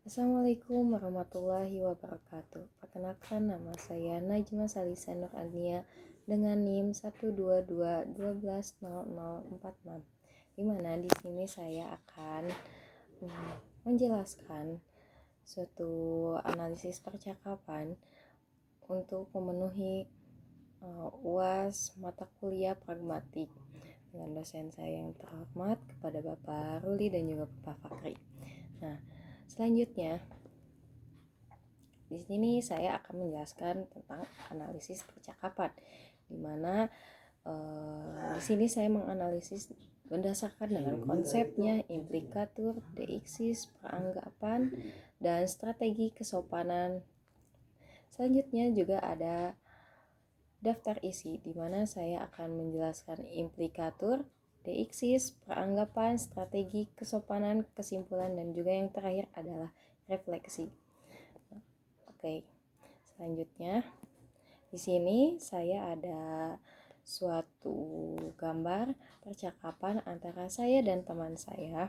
Assalamualaikum warahmatullahi wabarakatuh. Perkenalkan, nama saya Najma Salisa Nur Agnia dengan NIM 122120046, di mana di sini saya akan menjelaskan suatu analisis percakapan untuk memenuhi UAS mata kuliah pragmatik dengan dosen saya yang terhormat, kepada Bapak Ruli dan juga Bapak Fakri. Nah, selanjutnya di sini saya akan menjelaskan tentang analisis percakapan, di mana di sini saya menganalisis berdasarkan dengan konsepnya, implikatur, deiksis, peranggapan, dan strategi kesopanan. Selanjutnya juga ada daftar isi, di mana saya akan menjelaskan implikatur, deiksis, peranggapan, strategi kesopanan, kesimpulan, dan juga yang terakhir adalah refleksi. Oke, selanjutnya di sini saya ada suatu gambar percakapan antara saya dan teman saya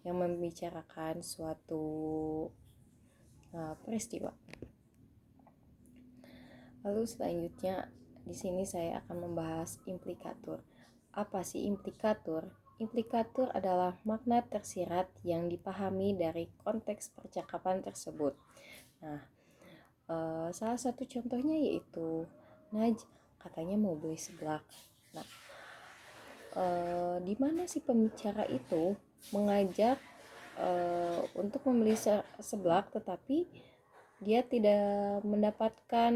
yang membicarakan suatu peristiwa. Lalu selanjutnya di sini saya akan membahas implikatur. Apa sih implikatur? Implikatur adalah makna tersirat yang dipahami dari konteks percakapan tersebut. Nah, salah satu contohnya yaitu Naj katanya mau beli seblak. Nah, di mana si pembicara itu mengajak untuk membeli seblak, tetapi dia tidak mendapatkan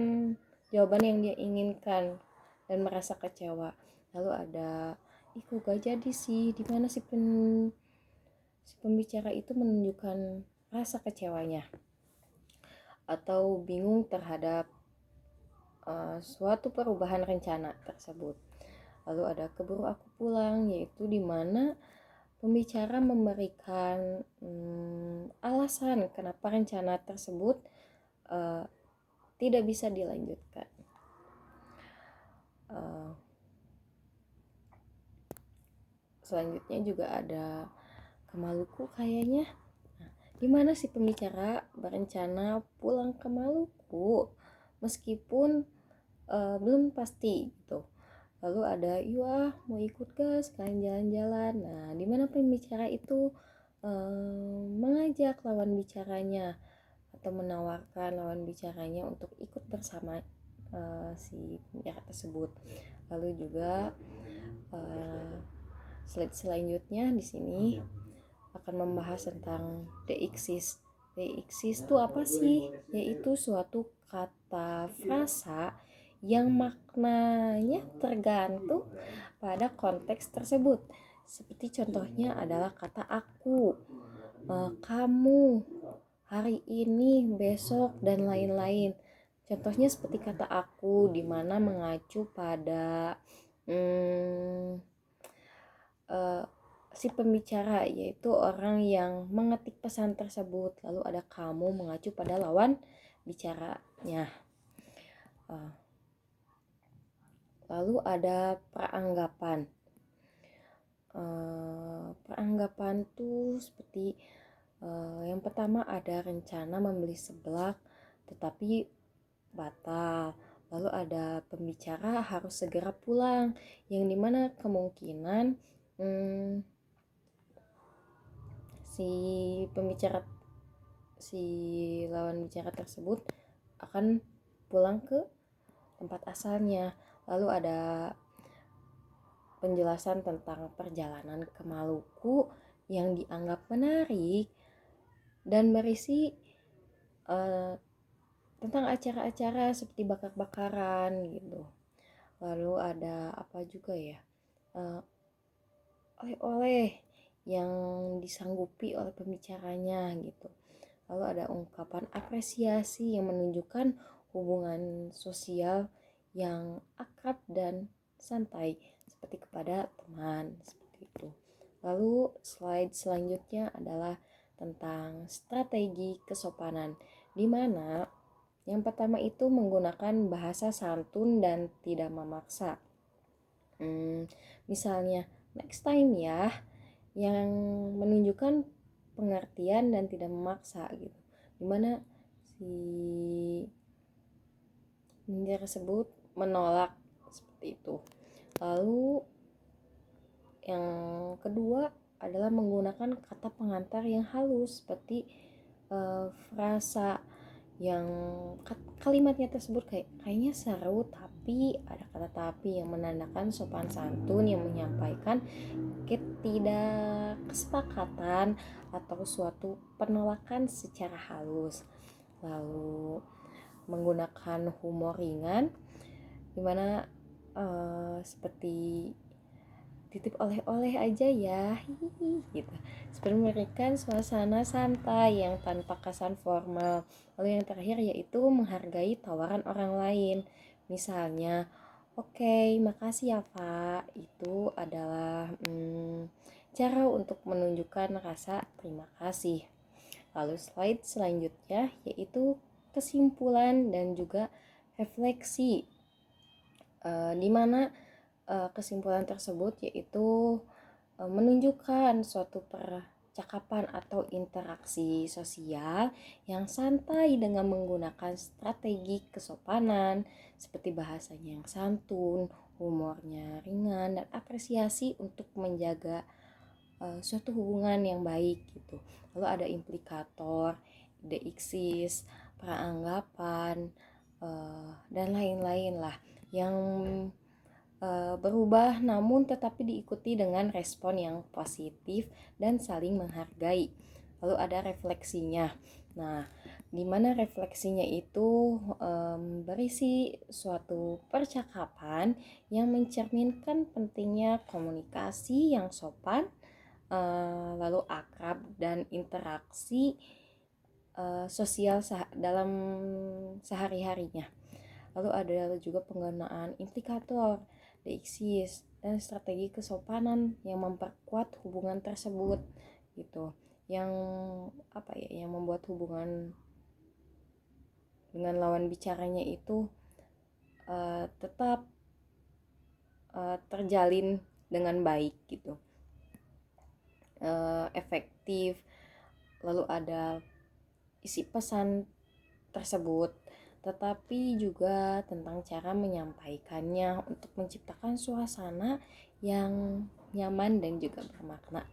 jawaban yang dia inginkan dan merasa kecewa. Lalu ada, kok gak jadi sih, di mana si pembicara itu menunjukkan rasa kecewanya atau bingung terhadap suatu perubahan rencana tersebut. Lalu ada keburu aku pulang, yaitu di mana pembicara memberikan alasan kenapa rencana tersebut tidak bisa dilanjutkan. Selanjutnya juga ada ke Maluku kayaknya. Nah, di mana si pembicara berencana pulang ke Maluku meskipun belum pasti gitu. Lalu ada, iya mau ikut gak sekalian jalan-jalan. Nah, di mana pembicara itu mengajak lawan bicaranya atau menawarkan lawan bicaranya untuk ikut bersama si pembicara tersebut. Lalu juga slide selanjutnya di sini akan membahas tentang deiksis. Deiksis itu apa sih? Yaitu suatu kata frasa yang maknanya tergantung pada konteks tersebut. Seperti contohnya adalah kata aku, kamu, hari ini, besok, dan lain-lain. Contohnya seperti kata aku, di mana mengacu pada si pembicara, yaitu orang yang mengetik pesan tersebut. Lalu ada kamu mengacu pada lawan bicaranya. Lalu ada peranggapan. Peranggapan tuh seperti yang pertama ada rencana membeli seblak tetapi batal. Lalu ada pembicara harus segera pulang, yang dimana kemungkinan si lawan bicara tersebut akan pulang ke tempat asalnya. Lalu ada penjelasan tentang perjalanan ke Maluku yang dianggap menarik dan berisi tentang acara-acara seperti bakar-bakaran gitu. Lalu ada apa juga ya, oleh-oleh yang disanggupi oleh pembicaranya gitu. Lalu ada ungkapan apresiasi yang menunjukkan hubungan sosial yang akrab dan santai seperti kepada teman, seperti itu. Lalu slide selanjutnya adalah tentang strategi kesopanan, di mana yang pertama itu menggunakan bahasa santun dan tidak memaksa. Misalnya next time ya, yang menunjukkan pengertian dan tidak memaksa gitu. dimana si ninja tersebut menolak seperti itu. Lalu yang kedua adalah menggunakan kata pengantar yang halus seperti frasa yang kalimatnya tersebut kayaknya seru, tapi ada kata tapi yang menandakan sopan santun yang menyampaikan ketidakkesepakatan atau suatu penolakan secara halus. Lalu menggunakan humor ringan dimana seperti titip oleh-oleh aja ya, hihi, gitu, seperti memberikan suasana santai yang tanpa kesan formal. Lalu yang terakhir yaitu menghargai tawaran orang lain, misalnya oke, makasih ya Pak, itu adalah cara untuk menunjukkan rasa terima kasih. Lalu slide selanjutnya yaitu kesimpulan dan juga refleksi, di mana kesimpulan tersebut yaitu menunjukkan suatu percakapan atau interaksi sosial yang santai dengan menggunakan strategi kesopanan seperti bahasanya yang santun, humornya ringan, dan apresiasi untuk menjaga suatu hubungan yang baik gitu. Lalu ada implikator, deiksis, peranggapan, dan lain-lain lah yang berubah namun tetapi diikuti dengan respon yang positif dan saling menghargai. Lalu ada refleksinya. Nah, di mana refleksinya itu berisi suatu percakapan yang mencerminkan pentingnya komunikasi yang sopan, lalu akrab dan interaksi sosial dalam sehari-harinya. Lalu ada juga penggunaan implikator, deiksis, dan strategi kesopanan yang memperkuat hubungan tersebut gitu. Yang yang membuat hubungan dengan lawan bicaranya itu tetap terjalin dengan baik gitu, efektif. Lalu ada isi pesan tersebut, tetapi juga tentang cara menyampaikannya untuk menciptakan suasana yang nyaman dan juga bermakna.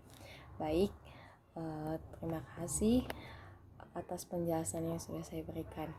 Baik, terima kasih atas penjelasan yang sudah saya berikan.